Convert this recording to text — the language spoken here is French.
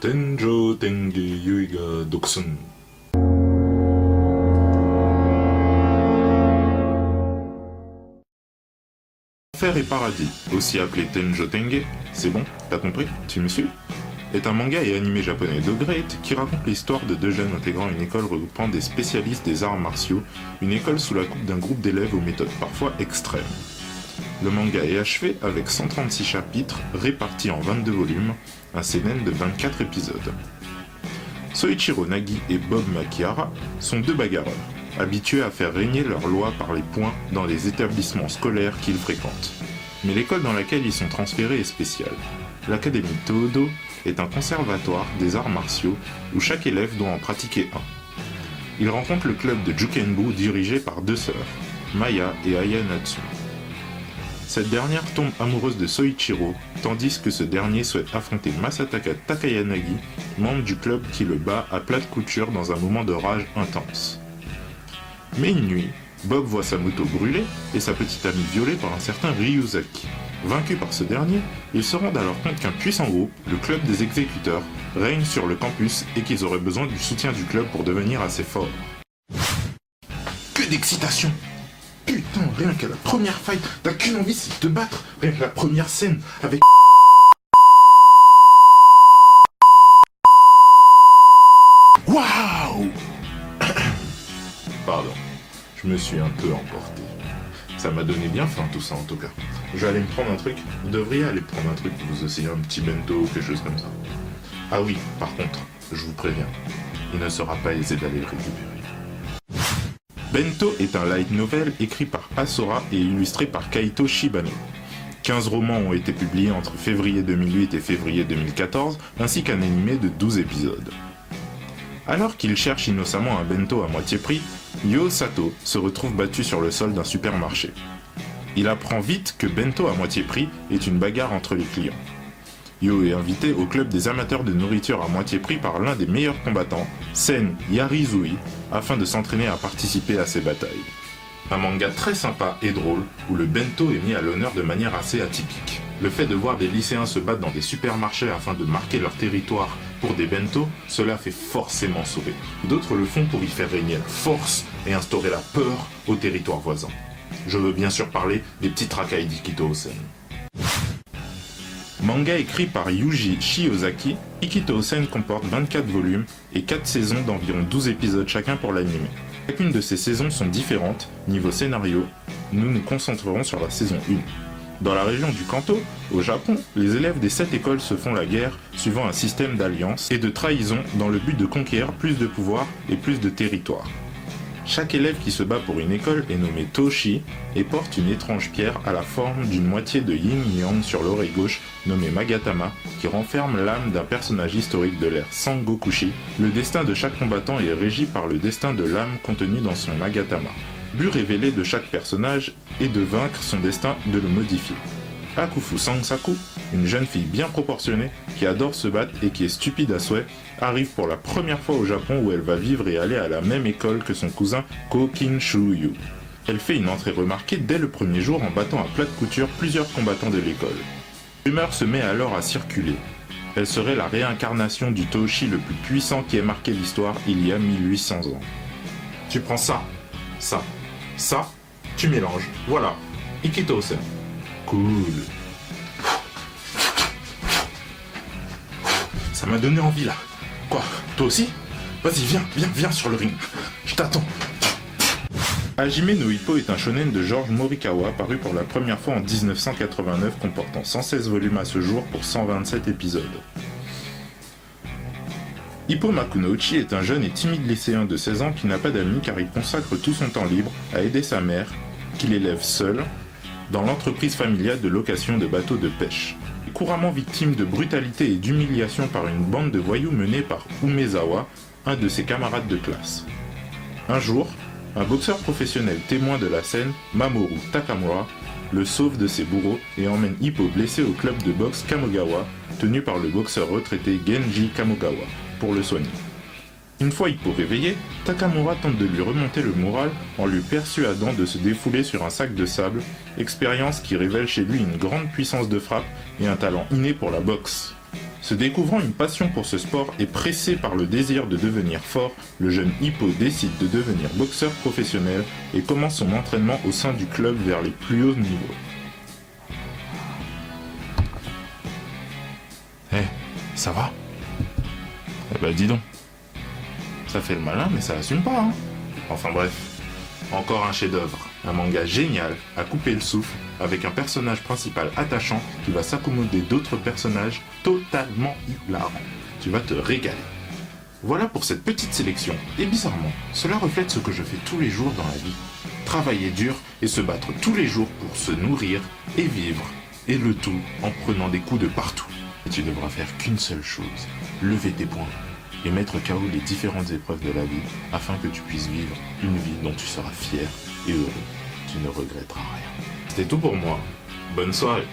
Tenjo Tenge Yuiga Doksun. Enfer et Paradis, aussi appelé Tenjo Tenge, c'est bon, t'as compris, tu me suis, est un manga et animé japonais de Great qui raconte l'histoire de deux jeunes intégrant une école regroupant des spécialistes des arts martiaux, une école sous la coupe d'un groupe d'élèves aux méthodes parfois extrêmes. Le manga est achevé avec 136 chapitres répartis en 22 volumes, un seinen de 24 épisodes. Soichiro Nagi et Bob Makihara sont deux bagarreurs, habitués à faire régner leurs lois par les points dans les établissements scolaires qu'ils fréquentent. Mais l'école dans laquelle ils sont transférés est spéciale. L'Académie Toodo est un conservatoire des arts martiaux où chaque élève doit en pratiquer un. Ils rencontrent le club de Jukenbu dirigé par deux sœurs, Maya et Aya Natsu. Cette dernière tombe amoureuse de Soichiro, tandis que ce dernier souhaite affronter Masataka Takayanagi, membre du club qui le bat à plate couture dans un moment de rage intense. Mais une nuit, Bob voit sa moto brûler et sa petite amie violée par un certain Ryuzaki. Vaincu par ce dernier, ils se rendent alors compte qu'un puissant groupe, le club des exécuteurs, règne sur le campus et qu'ils auraient besoin du soutien du club pour devenir assez forts. Que d'excitation! Putain, rien qu'à la première fight, t'as qu'une envie, c'est de te battre. Rien que la première scène avec... Waouh! Pardon, je me suis un peu emporté. Ça m'a donné bien faim tout ça en tout cas. Je vais aller me prendre un truc. Vous devriez aller prendre un truc vous aussi, un petit bento ou quelque chose comme ça. Ah oui, par contre, je vous préviens, il ne sera pas aisé d'aller le récupérer. Bento est un light novel écrit par Asora et illustré par Kaito Shibano. 15 romans ont été publiés entre février 2008 et février 2014, ainsi qu'un animé de 12 épisodes. Alors qu'il cherche innocemment un bento à moitié prix, Yo Sato se retrouve battu sur le sol d'un supermarché. Il apprend vite que bento à moitié prix est une bagarre entre les clients. Yo est invité au club des amateurs de nourriture à moitié prix par l'un des meilleurs combattants, Sen Yarizui, afin de s'entraîner à participer à ces batailles. Un manga très sympa et drôle, où le bento est mis à l'honneur de manière assez atypique. Le fait de voir des lycéens se battre dans des supermarchés afin de marquer leur territoire pour des bento, cela fait forcément sourire. D'autres le font pour y faire régner la force et instaurer la peur au territoire voisin. Je veux bien sûr parler des petits racailles d'Ikito Osen. Manga écrit par Yuji Shiozaki, Ikito Osen comporte 24 volumes et 4 saisons d'environ 12 épisodes chacun pour l'anime. Chacune de ces saisons sont différentes, niveau scénario, nous nous concentrerons sur la saison 1. Dans la région du Kanto, au Japon, les élèves des 7 écoles se font la guerre suivant un système d'alliance et de trahison dans le but de conquérir plus de pouvoir et plus de territoire. Chaque élève qui se bat pour une école est nommé Toshi et porte une étrange pierre à la forme d'une moitié de yin-yang sur l'oreille gauche nommée Magatama qui renferme l'âme d'un personnage historique de l'ère Sangokushi. Le destin de chaque combattant est régi par le destin de l'âme contenue dans son Magatama. But révélé de chaque personnage est de vaincre son destin, de le modifier. Akufu Sangsaku, une jeune fille bien proportionnée qui adore se battre et qui est stupide à souhait, arrive pour la première fois au Japon où elle va vivre et aller à la même école que son cousin Kokin Shuyu. Elle fait une entrée remarquée dès le premier jour en battant à plate couture plusieurs combattants de l'école. Rumeur se met alors à circuler. Elle serait la réincarnation du Toshi le plus puissant qui ait marqué l'histoire il y a 1800 ans. Tu prends ça, tu mélanges, voilà, Ikito Osen. Cool. Ça m'a donné envie là. Quoi, toi aussi? Vas-y, viens sur le ring. Je t'attends. Hajime no Ippo est un shonen de George Morikawa paru pour la première fois en 1989 comportant 116 volumes à ce jour pour 127 épisodes. Ippo Makunouchi est un jeune et timide lycéen de 16 ans qui n'a pas d'amis car il consacre tout son temps libre à aider sa mère, qu'il élève seule, dans l'entreprise familiale de location de bateaux de pêche. Couramment victime de brutalité et d'humiliation par une bande de voyous menée par Umezawa, un de ses camarades de classe. Un jour, un boxeur professionnel témoin de la scène, Mamoru Takamura, le sauve de ses bourreaux et emmène Ippo blessé au club de boxe Kamogawa, tenu par le boxeur retraité Genji Kamogawa, pour le soigner. Une fois Ippo réveillé, Takamura tente de lui remonter le moral en lui persuadant de se défouler sur un sac de sable, expérience qui révèle chez lui une grande puissance de frappe et un talent inné pour la boxe. Se découvrant une passion pour ce sport et pressé par le désir de devenir fort, le jeune Hippo décide de devenir boxeur professionnel et commence son entraînement au sein du club vers les plus hauts niveaux. Ça va? Eh ben dis donc. Ça fait le malin mais ça assume pas, hein. Enfin bref. Encore un chef-d'œuvre, un manga génial à couper le souffle avec un personnage principal attachant qui va s'accommoder d'autres personnages totalement hilarants. Tu vas te régaler. Voilà pour cette petite sélection et bizarrement, cela reflète ce que je fais tous les jours dans la vie. Travailler dur et se battre tous les jours pour se nourrir et vivre et le tout en prenant des coups de partout. Et tu devras faire qu'une seule chose, lever tes poings et mettre KO les différentes épreuves de la vie afin que tu puisses vivre une vie dont tu seras fier et heureux. Tu ne regretteras rien. C'était tout pour moi. Bonne soirée.